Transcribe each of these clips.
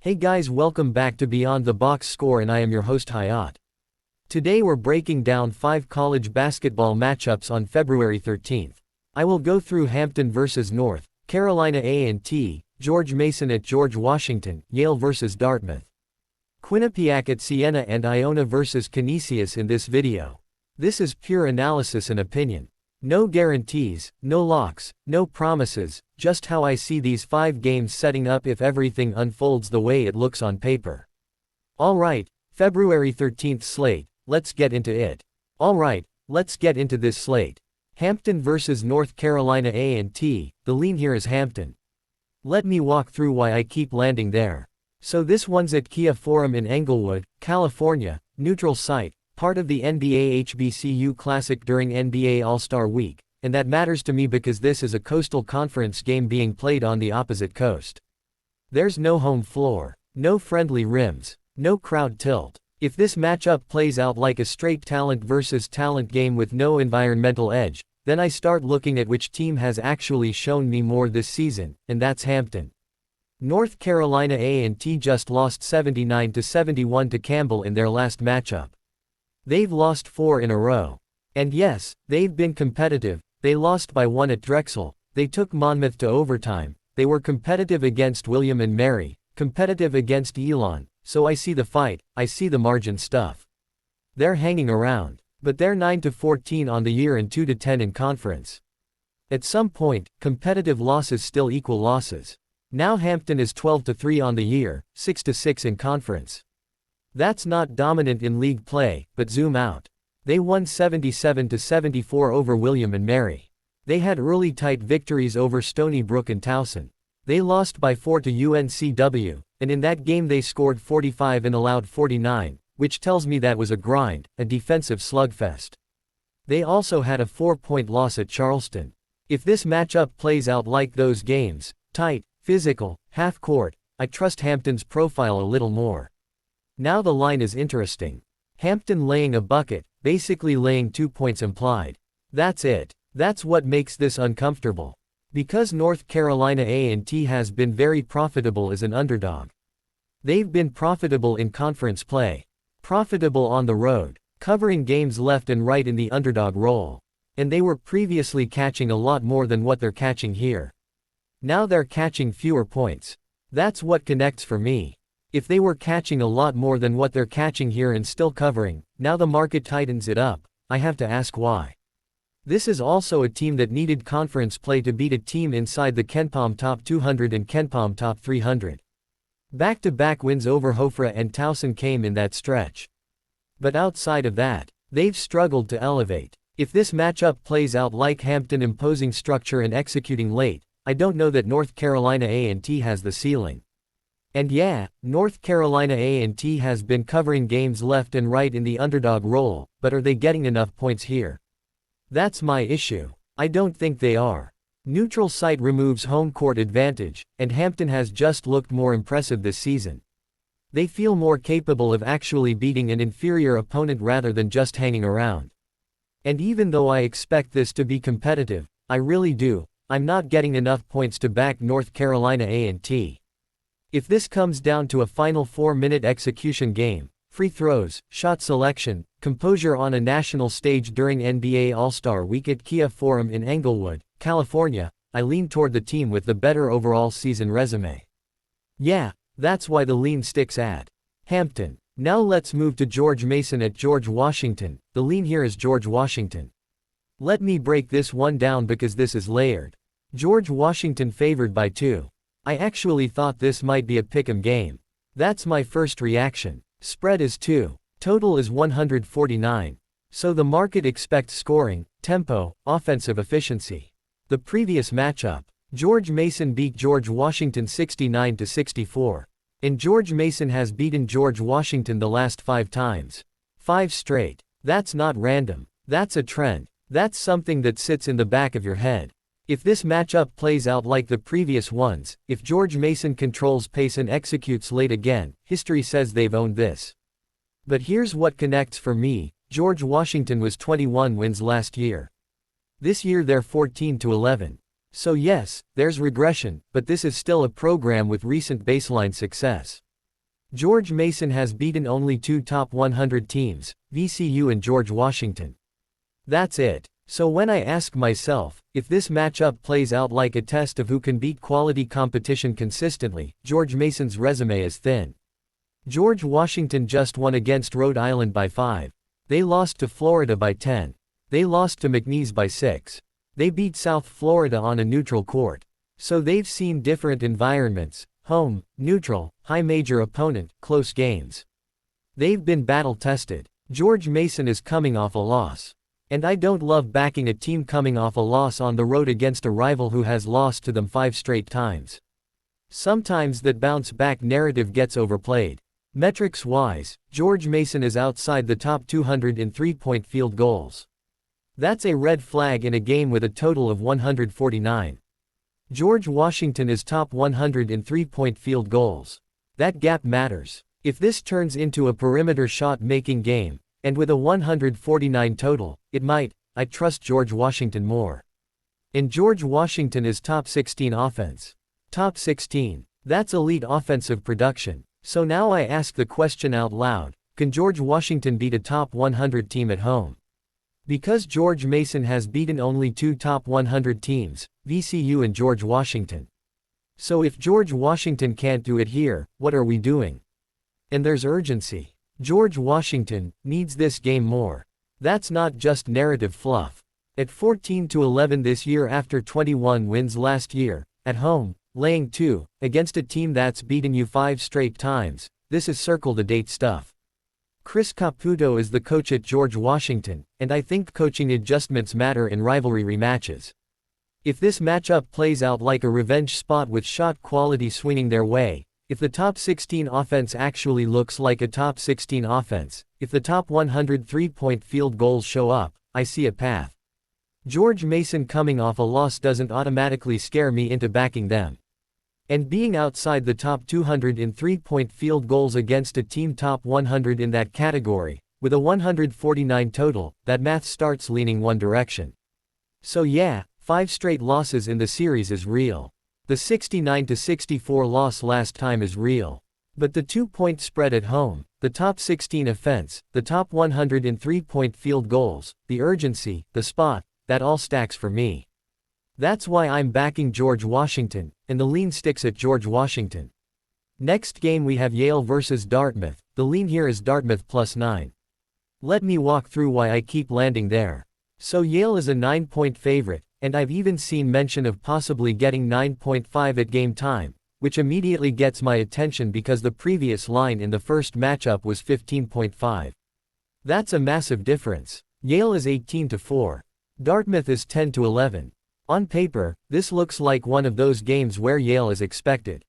Hey guys, welcome back to Beyond the Box Score, and I am your host Hayat. Today we're breaking down 5 college basketball matchups on February 13th. I will go through Hampton vs. North Carolina A&T, George Mason at George Washington, Yale vs. Dartmouth, Quinnipiac at Siena, and Iona vs. Canisius in this video. This is pure analysis and opinion. No guarantees, no locks, no promises, just how I see these 5 games setting up if everything unfolds the way it looks on paper. Alright, February 13th slate, let's get into it. Alright, let's get into this slate. Hampton vs. North Carolina A&T, the lean here is Hampton. Let me walk through why I keep landing there. So this one's at Kia Forum in Englewood, California, neutral site, part of the NBA HBCU Classic during NBA All-Star Week, and that matters to me because this is a Coastal Conference game being played on the opposite coast. There's no home floor, no friendly rims, no crowd tilt. If this matchup plays out like a straight talent versus talent game with no environmental edge, then I start looking at which team has actually shown me more this season, and that's Hampton. North Carolina A&T just lost 79-71 to Campbell in their last matchup. They've lost 4 in a row. And yes, they've been competitive. They lost by 1 at Drexel, they took Monmouth to overtime, they were competitive against William and Mary, competitive against Elon, so I see the fight, I see the margin stuff. They're hanging around, but they're 9-14 on the year and 2-10 in conference. At some point, competitive losses still equal losses. Now Hampton is 12-3 on the year, 6-6 in conference. That's not dominant in league play, but zoom out. They won 77-74 over William and Mary. They had early tight victories over Stony Brook and Towson. They lost by 4 to UNCW, and in that game they scored 45 and allowed 49, which tells me that was a grind, a defensive slugfest. They also had a 4-point loss at Charleston. If this matchup plays out like those games, tight, physical, half-court, I trust Hampton's profile a little more. Now the line is interesting. Hampton laying a bucket, basically laying 2 points implied. That's it. That's what makes this uncomfortable. Because North Carolina A&T has been very profitable as an underdog. They've been profitable in conference play. Profitable on the road, covering games left and right in the underdog role. And they were previously catching a lot more than what they're catching here. Now they're catching fewer points. That's what connects for me. If they were catching a lot more than what they're catching here and still covering, now the market tightens it up, I have to ask why. This is also a team that needed conference play to beat a team inside the KenPom Top 200 and KenPom Top 300. Back-to-back wins over Hofstra and Towson came in that stretch. But outside of that, they've struggled to elevate. If this matchup plays out like Hampton imposing structure and executing late, I don't know that North Carolina A&T has the ceiling. And yeah, North Carolina A&T has been covering games left and right in the underdog role, but are they getting enough points here? That's my issue. I don't think they are. Neutral site removes home court advantage, and Hampton has just looked more impressive this season. They feel more capable of actually beating an inferior opponent rather than just hanging around. And even though I expect this to be competitive, I really do, I'm not getting enough points to back North Carolina A&T. If this comes down to a final 4-minute execution game, free throws, shot selection, composure on a national stage during NBA All-Star Week at Kia Forum in Englewood, California, I lean toward the team with the better overall season resume. Yeah, that's why the lean sticks at Hampton. Now let's move to George Mason at George Washington, the lean here is George Washington. Let me break this one down because this is layered. George Washington favored by 2. I actually thought this might be a pick'em game. That's my first reaction. Spread is 2. Total is 149. So the market expects scoring, tempo, offensive efficiency. The previous matchup, George Mason beat George Washington 69-64. And George Mason has beaten George Washington the last 5 times. 5 straight. That's not random. That's a trend. That's something that sits in the back of your head. If this matchup plays out like the previous ones, if George Mason controls pace and executes late again, history says they've owned this. But here's what connects for me, George Washington was 21 wins last year. This year they're 14-11. So yes, there's regression, but this is still a program with recent baseline success. George Mason has beaten only two top 100 teams, VCU and George Washington. That's it. So when I ask myself, if this matchup plays out like a test of who can beat quality competition consistently, George Mason's resume is thin. George Washington just won against Rhode Island by 5. They lost to Florida by 10. They lost to McNeese by 6. They beat South Florida on a neutral court. So they've seen different environments: home, neutral, high major opponent, close games. They've been battle-tested. George Mason is coming off a loss. And I don't love backing a team coming off a loss on the road against a rival who has lost to them 5 straight times. Sometimes that bounce-back narrative gets overplayed. Metrics-wise, George Mason is outside the top 200 in three-point field goals. That's a red flag in a game with a total of 149. George Washington is top 100 in three-point field goals. That gap matters. If this turns into a perimeter shot-making game, and with a 149 total, it might. I trust George Washington more. And George Washington is top 16 offense. Top 16. That's elite offensive production. So now I ask the question out loud: can George Washington beat a top 100 team at home? Because George Mason has beaten only two top 100 teams, VCU and George Washington. So if George Washington can't do it here, what are we doing? And there's urgency. George Washington needs this game more. That's not just narrative fluff. At 14-11 this year after 21 wins last year, at home, laying 2, against a team that's beaten you 5 straight times, this is circle the date stuff. Chris Caputo is the coach at George Washington, and I think coaching adjustments matter in rivalry rematches. If this matchup plays out like a revenge spot with shot quality swinging their way, if the top 16 offense actually looks like a top 16 offense, if the top 100 three-point field goals show up, I see a path. George Mason coming off a loss doesn't automatically scare me into backing them. And being outside the top 200 in three-point field goals against a team top 100 in that category, with a 149 total, that math starts leaning one direction. So yeah, 5 straight losses in the series is real. The 69-64 loss last time is real. But the 2-point spread at home, the top 16 offense, the top 100 in three-point field goals, the urgency, the spot, that all stacks for me. That's why I'm backing George Washington, and the lean sticks at George Washington. Next game we have Yale versus Dartmouth. The lean here is Dartmouth +9. Let me walk through why I keep landing there. So Yale is a 9-point favorite, and I've even seen mention of possibly getting 9.5 at game time, which immediately gets my attention because the previous line in the first matchup was 15.5. That's a massive difference. Yale is 18-4. Dartmouth is 10-11. On paper, this looks like one of those games where Yale is expected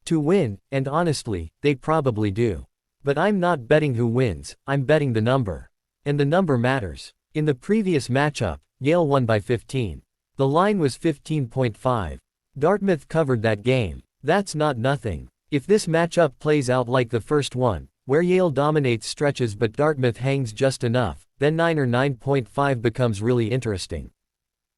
to win, and honestly, they probably do. But I'm not betting who wins, I'm betting the number. And the number matters. In the previous matchup, Yale won by 15. The line was 15.5. Dartmouth covered that game. That's not nothing. If this matchup plays out like the first one, where Yale dominates stretches but Dartmouth hangs just enough, then 9 or 9.5 becomes really interesting.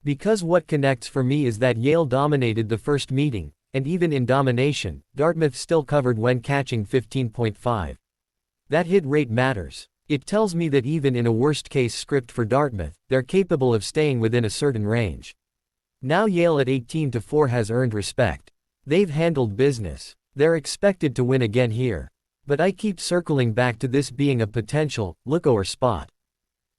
Because what connects for me is that Yale dominated the first meeting, and even in domination, Dartmouth still covered when catching 15.5. That hit rate matters. It tells me that even in a worst-case script for Dartmouth, they're capable of staying within a certain range. Now Yale at 18-4 has earned respect. They've handled business. They're expected to win again here. But I keep circling back to this being a potential look-or spot.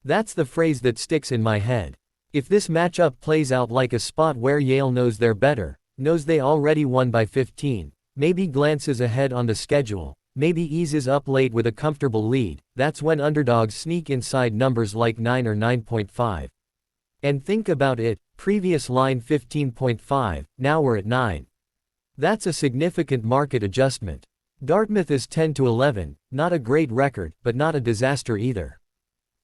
That's the phrase that sticks in my head. If this matchup plays out like a spot where Yale knows they're better, knows they already won by 15, maybe glances ahead on the schedule, maybe eases up late with a comfortable lead, that's when underdogs sneak inside numbers like 9 or 9.5. And think about it, previous line 15.5, now we're at 9. That's a significant market adjustment. Dartmouth is 10-11, not a great record, but not a disaster either.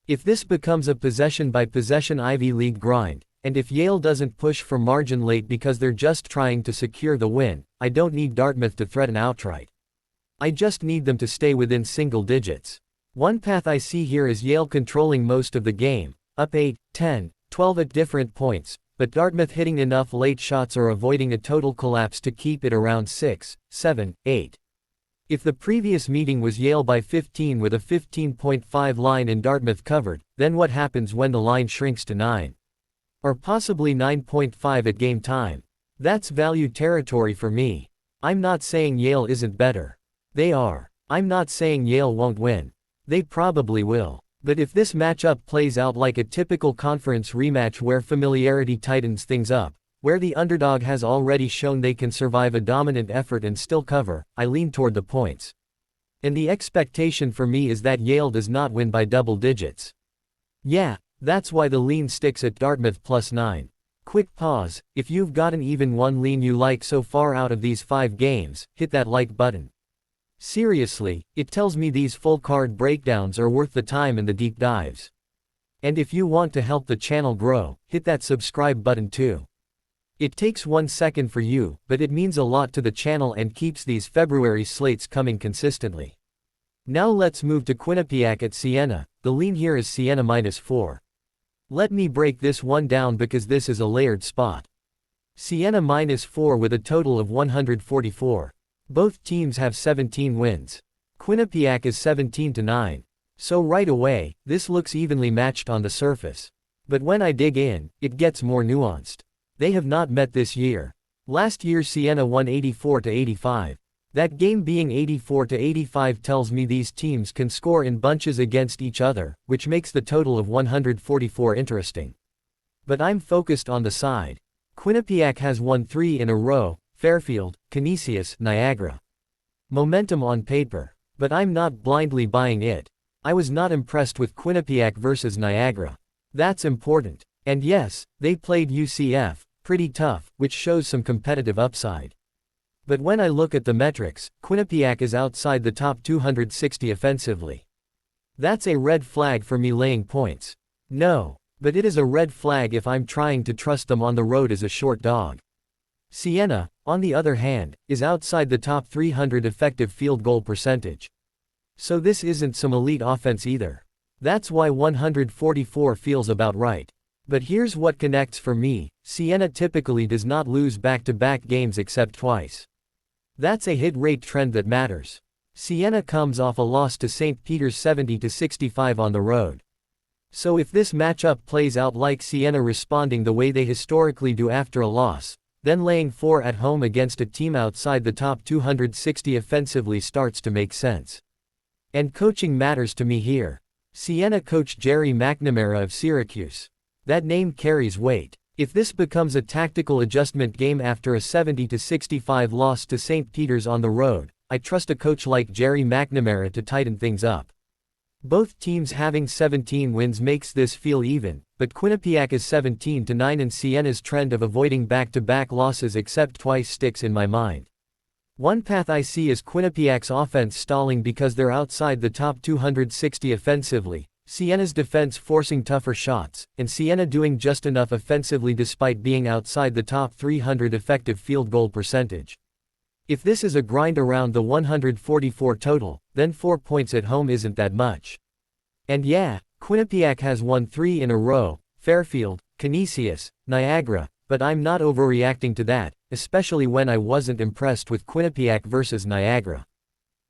If this becomes a possession-by-possession Ivy League grind, and if Yale doesn't push for margin late because they're just trying to secure the win, I don't need Dartmouth to threaten outright. I just need them to stay within single digits. One path I see here is Yale controlling most of the game, up 8, 10, 12 at different points, but Dartmouth hitting enough late shots or avoiding a total collapse to keep it around 6, 7, 8. If the previous meeting was Yale by 15 with a 15.5 line and Dartmouth covered, then what happens when the line shrinks to 9? Or possibly 9.5 at game time? That's value territory for me. I'm not saying Yale isn't better. They are. I'm not saying Yale won't win. They probably will. But if this matchup plays out like a typical conference rematch where familiarity tightens things up, where the underdog has already shown they can survive a dominant effort and still cover, I lean toward the points. And the expectation for me is that Yale does not win by double digits. Yeah, that's why the lean sticks at Dartmouth +9. Quick pause. If you've got an even one lean you like so far out of these 5 games, hit that like button. Seriously, it tells me these full card breakdowns are worth the time and the deep dives. And if you want to help the channel grow, hit that subscribe button too. It takes 1 second for you, but it means a lot to the channel and keeps these February slates coming consistently. Now let's move to Quinnipiac at Siena. The lean here is Siena -4. Let me break this one down because this is a layered spot. Siena -4 with a total of 144. Both teams have 17 wins. Quinnipiac is 17-9. So right away, this looks evenly matched on the surface. But when I dig in, it gets more nuanced. They have not met this year. Last year Siena won 84-85. That game being 84-85 tells me these teams can score in bunches against each other, which makes the total of 144 interesting. But I'm focused on the side. Quinnipiac has won 3 in a row: Fairfield, Canisius, Niagara. Momentum on paper. But I'm not blindly buying it. I was not impressed with Quinnipiac versus Niagara. That's important. And yes, they played UCF, pretty tough, which shows some competitive upside. But when I look at the metrics, Quinnipiac is outside the top 260 offensively. That's a red flag for me laying points. No, but it is a red flag if I'm trying to trust them on the road as a short dog. Siena, on the other hand, is outside the top 300 effective field goal percentage. So this isn't some elite offense either. That's why 144 feels about right. But here's what connects for me: Siena typically does not lose back-to-back games except twice. That's a hit rate trend that matters. Siena comes off a loss to St. Peter's 70-65 on the road. So if this matchup plays out like Siena responding the way they historically do after a loss, then laying 4 at home against a team outside the top 260 offensively starts to make sense. And coaching matters to me here. Siena coach Jerry McNamara of Syracuse. That name carries weight. If this becomes a tactical adjustment game after a 70-65 loss to St. Peter's on the road, I trust a coach like Jerry McNamara to tighten things up. Both teams having 17 wins makes this feel even, but Quinnipiac is 17-9 and Siena's trend of avoiding back-to-back losses except twice sticks in my mind. One path I see is Quinnipiac's offense stalling because they're outside the top 260 offensively, Siena's defense forcing tougher shots, and Siena doing just enough offensively despite being outside the top 300 effective field goal percentage. If this is a grind around the 144 total, then 4 points at home isn't that much. And yeah, Quinnipiac has won 3 in a row: Fairfield, Canisius, Niagara, but I'm not overreacting to that, especially when I wasn't impressed with Quinnipiac versus Niagara.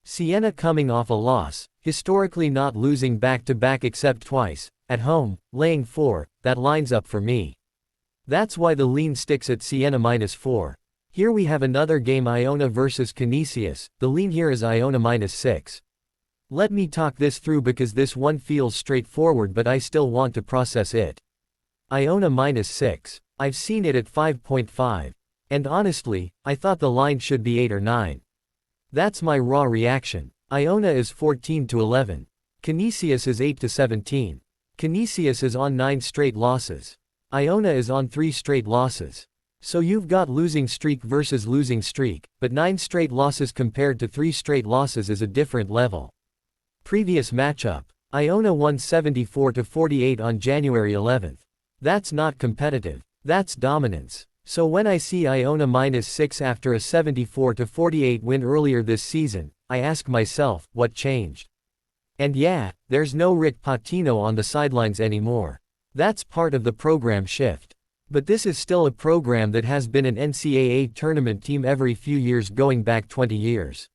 Siena coming off a loss, historically not losing back-to-back except twice, at home, laying 4, that lines up for me. That's why the lean sticks at Siena -4. Here we have another game: Iona versus Canisius. The lean here is Iona -6. Let me talk this through because this one feels straightforward but I still want to process it. Iona -6. I've seen it at 5.5. And honestly, I thought the line should be 8 or 9. That's my raw reaction. Iona is 14-11. Canisius is 8-17. Canisius is on 9 straight losses. Iona is on 3 straight losses. So you've got losing streak versus losing streak, but 9 straight losses compared to 3 straight losses is a different level. Previous matchup: Iona won 74-48 on January 11th. That's not competitive. That's dominance. So when I see Iona -6 after a 74-48 win earlier this season, I ask myself, what changed? And yeah, there's no Rick Pitino on the sidelines anymore. That's part of the program shift. But this is still a program that has been an NCAA tournament team every few years going back 20 years.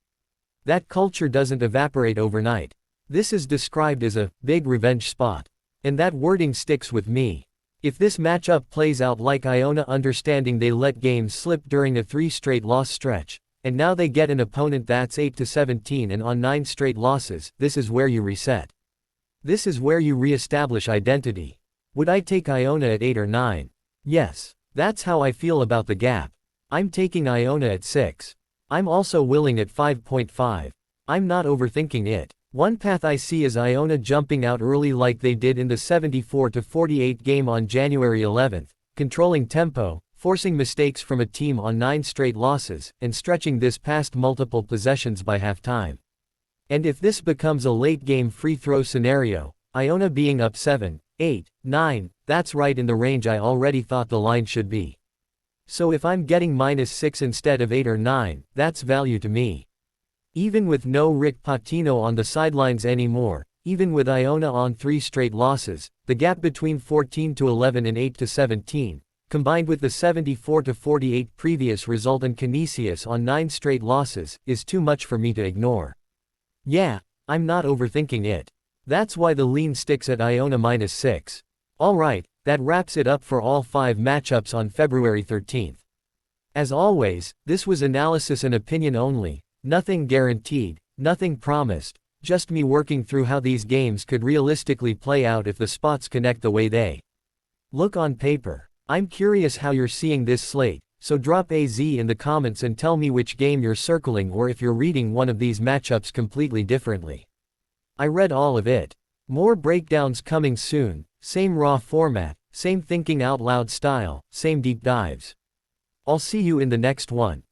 That culture doesn't evaporate overnight. This is described as a big revenge spot. And that wording sticks with me. If this matchup plays out like Iona, understanding they let games slip during a 3 straight loss stretch, and now they get an opponent that's 8-17 and on 9 straight losses, this is where you reset. This is where you re-establish identity. Would I take Iona at 8 or 9? Yes. That's how I feel about the gap. I'm taking Iona at 6. I'm also willing at 5.5. I'm not overthinking it. One path I see is Iona jumping out early like they did in the 74-48 game on January 11th, controlling tempo, forcing mistakes from a team on 9 straight losses, and stretching this past multiple possessions by halftime. And if this becomes a late-game free throw scenario, Iona being up 7, 8, 9, that's right in the range I already thought the line should be. So if I'm getting -6 instead of 8 or 9, that's value to me. Even with no Rick Pitino on the sidelines anymore, even with Iona on 3 straight losses, the gap between 14-11 and 8-17, combined with the 74-48 previous result and Canisius on 9 straight losses, is too much for me to ignore. Yeah, I'm not overthinking it. That's why the lean sticks at Iona -6. Alright, that wraps it up for all 5 matchups on February 13th. As always, this was analysis and opinion only, nothing guaranteed, nothing promised, just me working through how these games could realistically play out if the spots connect the way they look on paper. I'm curious how you're seeing this slate, so drop a Z in the comments and tell me which game you're circling or if you're reading one of these matchups completely differently. I read all of it. More breakdowns coming soon, same raw format, same thinking out loud style, same deep dives. I'll see you in the next one.